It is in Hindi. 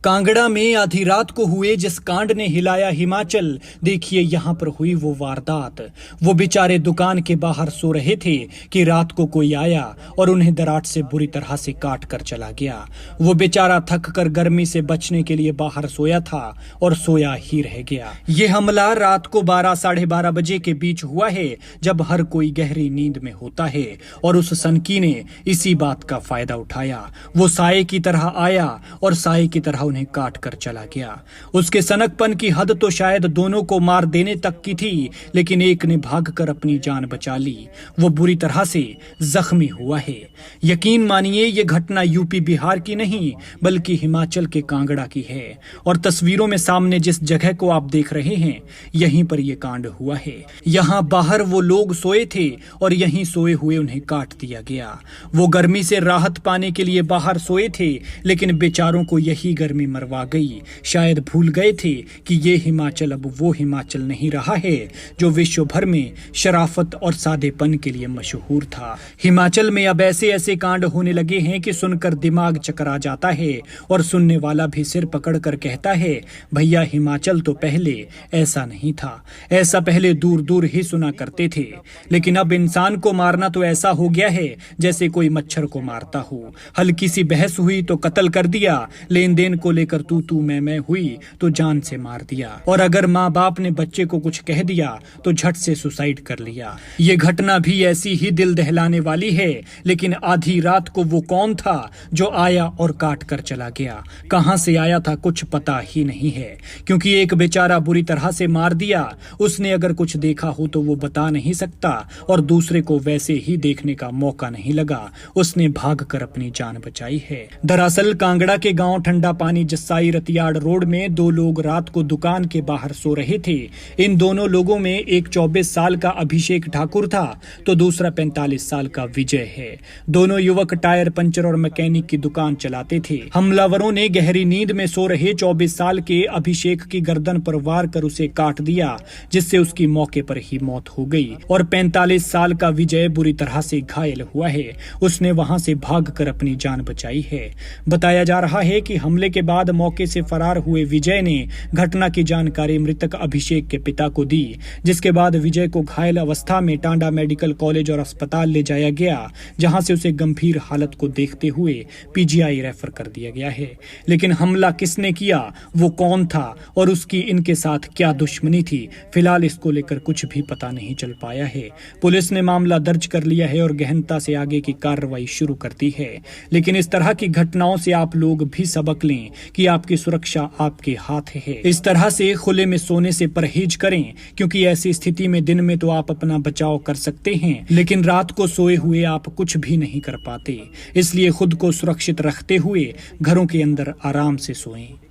कांगड़ा में आधी रात को हुए जिस कांड ने हिलाया हिमाचल, देखिए यहाँ पर हुई वो वारदात। वो बेचारे दुकान के बाहर सो रहे थे कि रात को कोई आया और उन्हें दराट से बुरी तरह से काट कर चला गया। वो बेचारा थक कर गर्मी से बचने के लिए बाहर सोया था और सोया ही रह गया। ये हमला रात को 12 साढ़े 12 बजे के बीच हुआ है, जब हर कोई गहरी नींद में होता है और उस सनकी ने इसी बात का फायदा उठाया। वो साये की तरह आया और साये की तरह उन्हें काट कर चला गया। उसके सनकपन की हद तो शायद दोनों को मार देने तक की थी, लेकिन एक ने भागकर अपनी जान बचा ली। वो बुरी तरह से जख्मी हुआ है। यकीन मानिए ये घटना यूपी बिहार की नहीं बल्कि हिमाचल के कांगड़ा की है और तस्वीरों में सामने जिस जगह को आप देख रहे हैं यहीं पर यह कांड हुआ है। यहाँ बाहर वो लोग सोए थे और यहीं सोए हुए उन्हें काट दिया गया। वो गर्मी से राहत पाने के लिए बाहर सोए थे, लेकिन बेचारों को यही गर्मी मरवा गई। शायद भूल गए थे कि ये हिमाचल अब वो हिमाचल नहीं रहा है जो विश्व भर में शराफत और सादेपन के लिए मशहूर था। हिमाचल में अब ऐसे ऐसे कांड होने लगे हैं कि सुनकर दिमाग चकरा जाता है और सुनने वाला भी सिर पकड़कर कहता है, भैया हिमाचल तो पहले ऐसा नहीं था। ऐसा पहले दूर दूर ही सुना करते थे, लेकिन अब इंसान को मारना तो ऐसा हो गया है जैसे कोई मच्छर को मारता हो। हल्की सी बहस हुई तो कत्ल कर दिया, लेन देन को लेकर तू मैं हुई तो जान से मार दिया, और अगर माँ बाप ने बच्चे को कुछ कह दिया तो झट से सुसाइड कर लिया। ये घटना भी ऐसी ही दिल दहलाने वाली है, लेकिन आधी रात को वो कौन था जो आया और काट कर चला गया? कहां से आया था कुछ पता ही नहीं है, क्योंकि एक बेचारा बुरी तरह से मार दिया। उसने अगर कुछ देखा हो तो वो बता नहीं सकता और दूसरे को वैसे ही देखने का मौका नहीं लगा। उसने भागकर अपनी जान बचाई है। दरअसल कांगड़ा के गांव ठंडा पानी जस्साई रतियाड़ रोड में दो लोग रात को दुकान के बाहर सो रहे थे। इन दोनों लोगों में एक 24 साल का अभिषेक ठाकुर था तो दूसरा 45 साल का विजय है। दोनों युवक टायर पंचर और मैकेनिक की दुकान चलाते थे। हमलावरों ने गहरी नींद में सो रहे 24 साल के अभिषेक की गर्दन पर वार कर उसे काट दिया, जिससे उसकी मौके पर ही मौत हो गई और 45 साल का विजय बुरी तरह से घायल हुआ है। उसने वहां से भागकर अपनी जान बचाई है। बताया जा रहा है कि हमले के बाद मौके से फरार हुए विजय ने घटना की जानकारी मृतक अभिषेक के पिता को दी, जिसके बाद विजय को घायल अवस्था में टांडा मेडिकल कॉलेज और अस्पताल ले जाया गया, जहां से उसे गंभीर हालत को देखते हुए पीजीआई रेफर कर दिया गया है। लेकिन हमला किसने किया, वो कौन था और उसकी इनके साथ क्या दुश्मनी थी, फिलहाल इसको लेकर कुछ भी पता नहीं चल पाया है। पुलिस ने मामला दर्ज कर लिया है और गहनता से आगे की कार्रवाई शुरू कर दी है। लेकिन इस तरह की घटनाओं से आप लोग भी सबक लें कि आपकी सुरक्षा आपके हाथ है। इस तरह से खुले में सोने से परहेज करें, क्योंकि ऐसी स्थिति में दिन में तो आप अपना बचाव कर सकते हैं, लेकिन रात को सोए हुए आप कुछ भी नहीं कर पाते। इसलिए खुद को सुरक्षित रखते हुए घरों के अंदर आराम से सोएं।